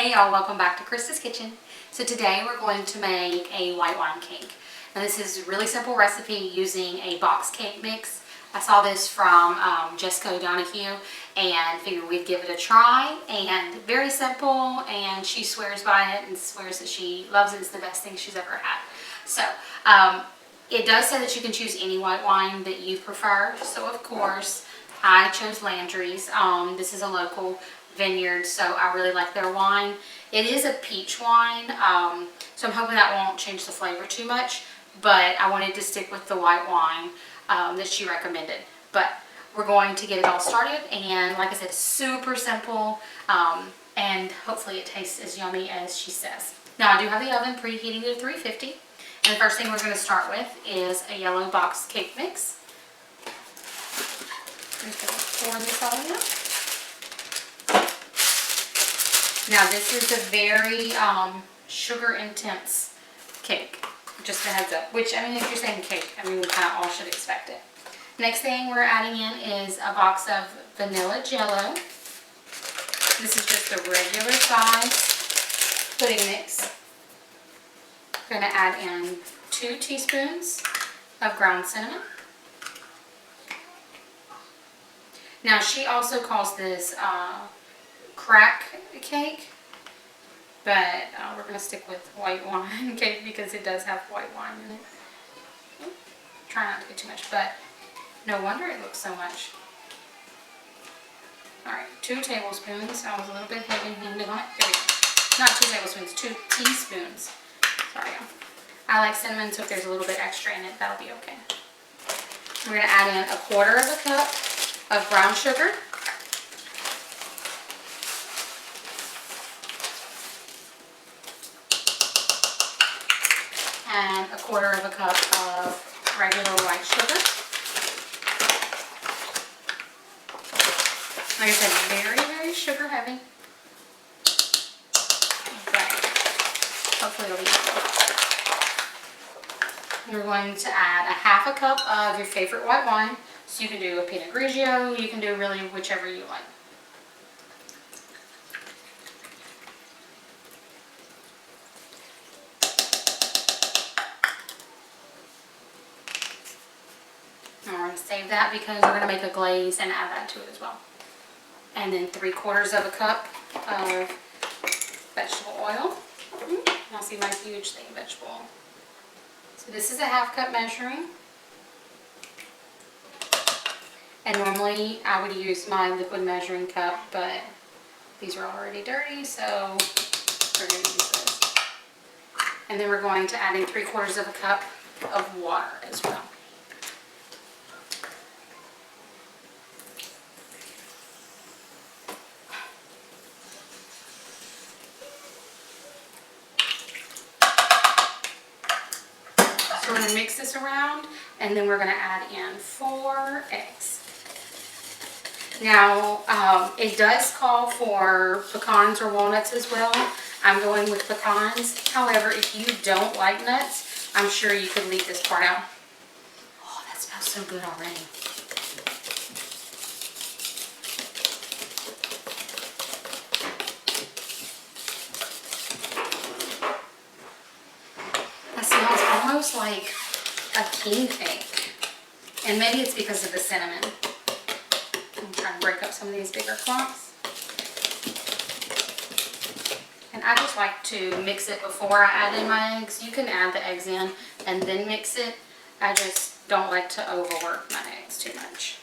Hey y'all, welcome back to Krista's Kitchen. So today we're going to make a white wine cake. Now this is a really simple recipe using a box cake mix. I saw this from Jessica O'Donoghue and figured we'd give it a try. And very simple, and she swears by it and swears that she loves it. It's the best thing she's ever had. So it does say that you can choose any white wine that you prefer. So of course I chose Landry's. This is a local vineyard, so I really like their wine. It is a peach wine, so I'm hoping that won't change the flavor too much, but I wanted to stick with the white wine that she recommended. But we're going to get it all started, and like I said, super simple, and hopefully it tastes as yummy as she says. Now I do have the oven preheating to 350, and the first thing we're going to start with is a yellow box cake mix. I'm just going to pour this all in. Now this is a very sugar intense cake, just a heads up, which I mean if you're saying cake, I mean we kind of all should expect it. Next thing we're adding in is a box of vanilla jello. This is just a regular size pudding mix. We're going to add in 2 teaspoons of ground cinnamon. Now she also calls this crack cake, but we're going to stick with white wine cake because it does have white wine in it. Try not to get too much, but no wonder it looks so much. Alright, 2 tablespoons. I was a little bit heavy-handed on it. There we go. Not 2 tablespoons, 2 teaspoons. Sorry, y'all. I like cinnamon, so if there's a little bit extra in it, that'll be okay. We're going to add in 1/4 cup of brown sugar. And 1/4 cup of regular white sugar. Like I said, very, very sugar heavy. But hopefully it'll be good. You're going to add 1/2 cup of your favorite white wine. So you can do a Pinot Grigio, you can do really whichever you like. And we're going to save that because we're going to make a glaze and add that to it as well. And then 3/4 cup of vegetable oil. Now see my huge thing of vegetable oil. So this is a 1/2 cup measuring. And normally I would use my liquid measuring cup, but these are already dirty, so we're going to use this. And then we're going to add in 3/4 cup of water as well. So we're going to mix this around, and then we're going to add in 4 eggs. Now, it does call for pecans or walnuts as well. I'm going with pecans. However, if you don't like nuts, I'm sure you could leave this part out. Oh, that smells so good already. That smells almost like a king cake. And maybe it's because of the cinnamon. I'm trying to break up some of these bigger clumps. And I just like to mix it before I add in my eggs. You can add the eggs in and then mix it. I just don't like to overwork my eggs too much.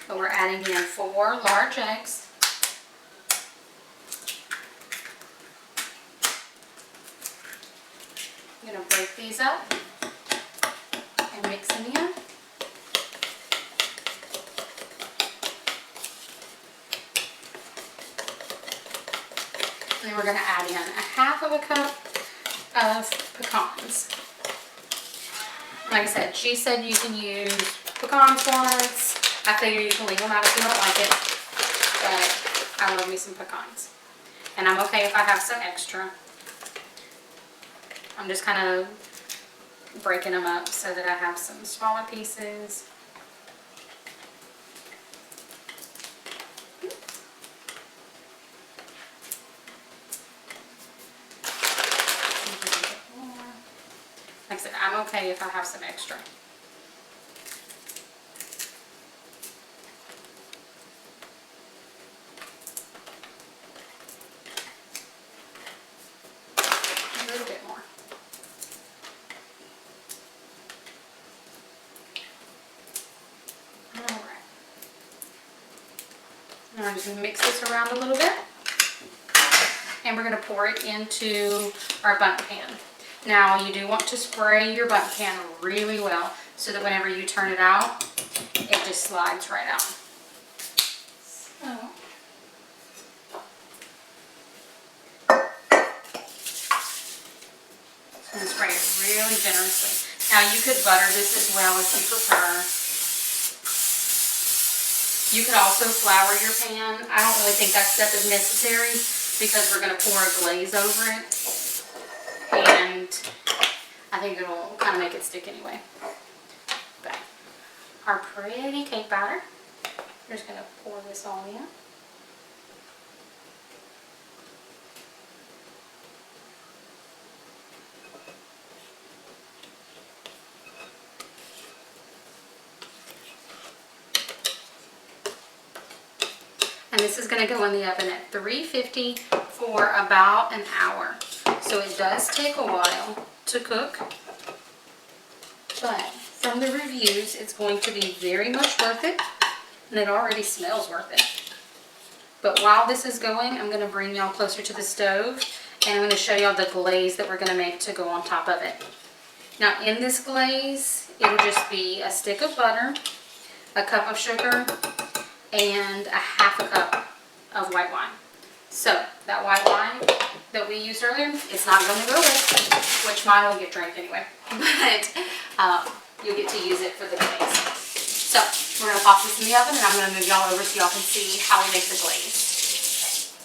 But we're adding in 4 large eggs. I'm going to break these up and mix them in. And then we're going to add in 1/2 cup of pecans. Like I said, she said you can use pecans, walnuts. I figure you can leave them out if you don't like it, but I love me some pecans. And I'm okay if I have some extra. I'm just kind of breaking them up so that I have some smaller pieces. okay if I have some extra. A little bit more. Alright. Now I'm just going to mix this around a little bit. And we're going to pour it into our bundt pan. Now you do want to spray your bundt pan really well so that whenever you turn it out, it just slides right out. So, I'm going to spray it really generously. Now you could butter this as well if you prefer. You could also flour your pan. I don't really think that step is necessary because we're going to pour a glaze over it. And I think it'll kind of make it stick anyway. But our pretty cake batter, we're just going to pour this all in. And this is going to go in the oven at 350 for about an hour. So it does take a while to cook, but from the reviews, it's going to be very much worth it, and it already smells worth it. But while this is going, I'm going to bring y'all closer to the stove, and I'm going to show y'all the glaze that we're going to make to go on top of it. Now in this glaze, it'll just be a stick of butter, a cup of sugar, and a half a cup of white wine. So that white wine that we used earlier, it's not going to go with, which mine will get drank anyway, but you'll get to use it for the glaze. So we're going to pop this in the oven, and I'm going to move y'all over so y'all can see how we make the glaze.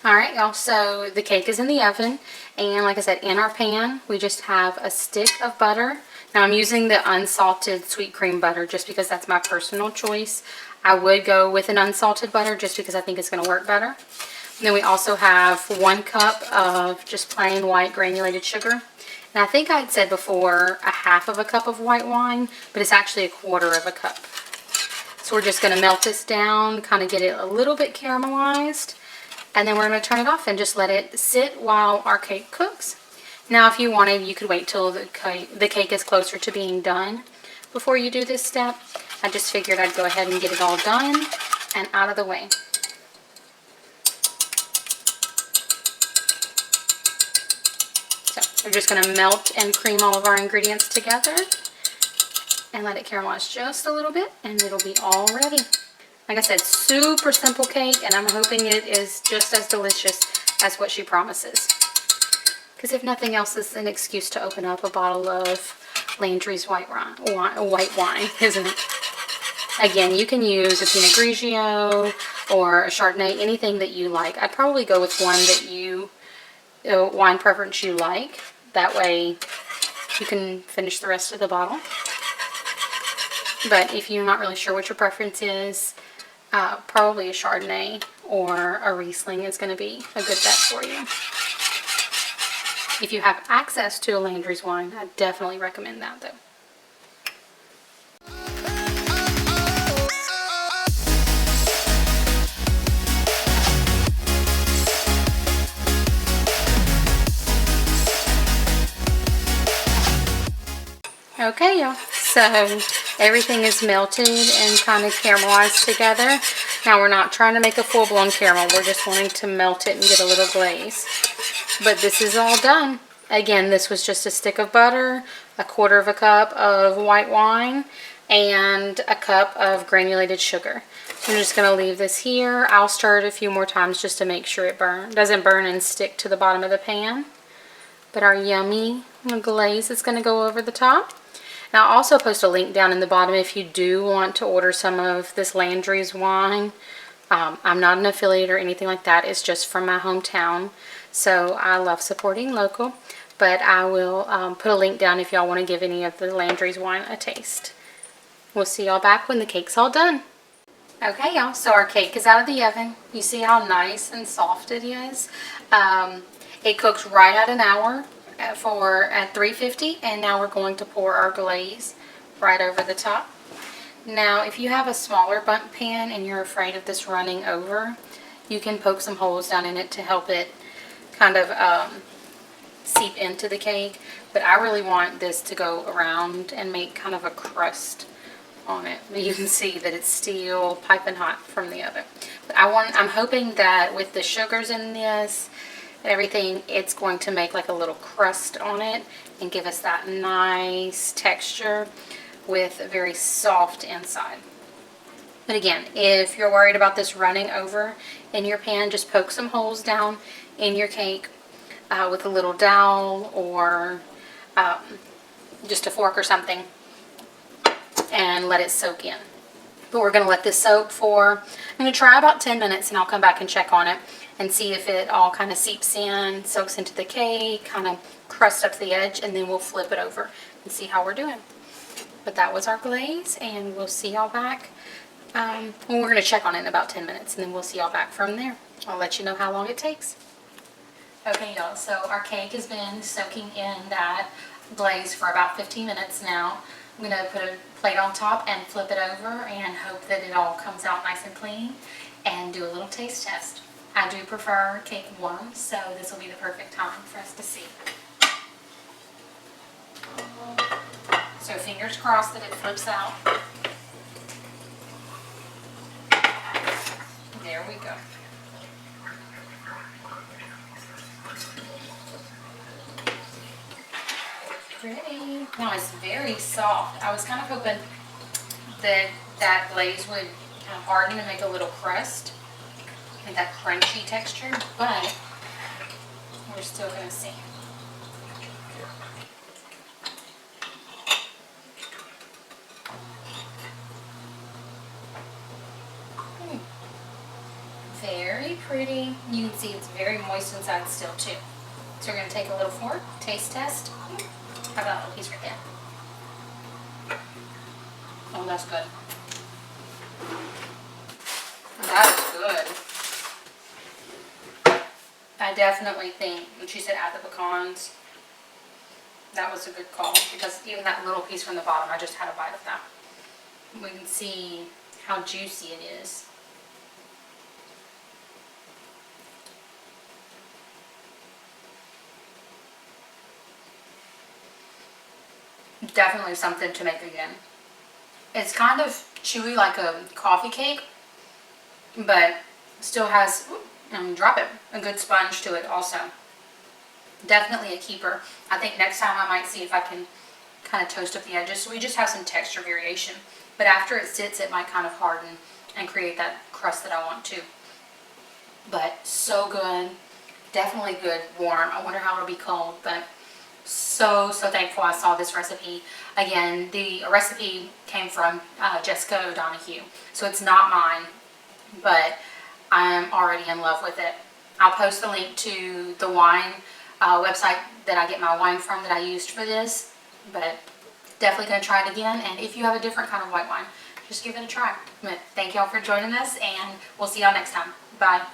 Alright y'all, so the cake is in the oven, and like I said, in our pan we just have a stick of butter. Now I'm using the unsalted sweet cream butter just because that's my personal choice. I would go with an unsalted butter just because I think it's going to work better. And then we also have 1 cup of just plain white granulated sugar. And I think I had said before a half of a cup of white wine, but it's actually a 1/4 of a cup. So we're just going to melt this down, kind of get it a little bit caramelized. And then we're going to turn it off and just let it sit while our cake cooks. Now if you wanted, you could wait till the cake is closer to being done before you do this step. I just figured I'd go ahead and get it all done and out of the way. So we're just going to melt and cream all of our ingredients together and let it caramelize just a little bit, and it'll be all ready. Like I said, super simple cake, and I'm hoping it is just as delicious as what she promises. Because if nothing else, it's an excuse to open up a bottle of Landry's white wine, isn't it? Again, you can use a Pinot Grigio or a Chardonnay, anything that you like. I'd probably go with one that you, wine preference you like. That way you can finish the rest of the bottle. But if you're not really sure what your preference is, probably a Chardonnay or a Riesling is going to be a good bet for you. If you have access to a Landry's wine, I definitely recommend that though. Okay y'all, so everything is melted and kind of caramelized together. Now we're not trying to make a full-blown caramel, we're just wanting to melt it and get a little glaze. But this is all done. Again, this was just a stick of butter, a 1/4 of a cup of white wine, and a cup of granulated sugar. I'm just going to leave this here. I'll stir it a few more times just to make sure it doesn't burn and stick to the bottom of the pan. But our yummy glaze is going to go over the top. Now I'll also post a link down in the bottom if you do want to order some of this Landry's wine. I'm not an affiliate or anything like that. It's just from my hometown. So I love supporting local. But I will put a link down if y'all want to give any of the Landry's wine a taste. We'll see y'all back when the cake's all done. Okay y'all, so our cake is out of the oven. You see how nice and soft it is? It cooks right at an hour. at 350, and now we're going to pour our glaze right over the top. Now, if you have a smaller bundt pan and you're afraid of this running over, you can poke some holes down in it to help it kind of seep into the cake. But I really want this to go around and make kind of a crust on it. But you can see that it's still piping hot from the oven. But I'm hoping that with the sugars in this and everything, it's going to make like a little crust on it and give us that nice texture with a very soft inside. But again, if you're worried about this running over in your pan, just poke some holes down in your cake with a little dowel or just a fork or something, and let it soak in. But we're going to let this soak for, I'm going to try about 10 minutes, and I'll come back and check on it and see if it all kind of seeps in, soaks into the cake, kind of crusts up the edge, and then we'll flip it over and see how we're doing. But that was our glaze, and we'll see y'all back. Well, we're going to check on it in about 10 minutes, and then we'll see y'all back from there. I'll let you know how long it takes. Okay, y'all, so our cake has been soaking in that glaze for about 15 minutes now. I'm going to put a plate on top and flip it over and hope that it all comes out nice and clean, and do a little taste test. I do prefer cake warm, so this will be the perfect time for us to see. So fingers crossed that it flips out. There we go. Pretty. Now it's very soft. I was kind of hoping that that glaze would kind of harden and make a little crust and that crunchy texture, but we're still going to see. Very pretty. You can see it's very moist inside still too. So we're going to take a little fork, taste test. How about a little piece right there? Oh, that's good. That is good. I definitely think, when she said add the pecans, that was a good call, because even that little piece from the bottom, I just had a bite of that. We can see how juicy it is. Definitely something to make again. It's kind of chewy like a coffee cake, but still has, drop it, a good sponge to it also. Definitely a keeper. I think next time I might see if I can kind of toast up the edges so we just have some texture variation. But after it sits, it might kind of harden and create that crust that I want to. But so good. Definitely good warm. I wonder how it'll be cold, but so thankful I saw this recipe. Again, the recipe came from Jessica O'Donoghue, so it's not mine, but I'm already in love with it. I'll post the link to the wine website that I get my wine from that I used for this, but definitely going to try it again. And if you have a different kind of white wine, just give it a try. But thank y'all for joining us, and we'll see y'all next time. Bye.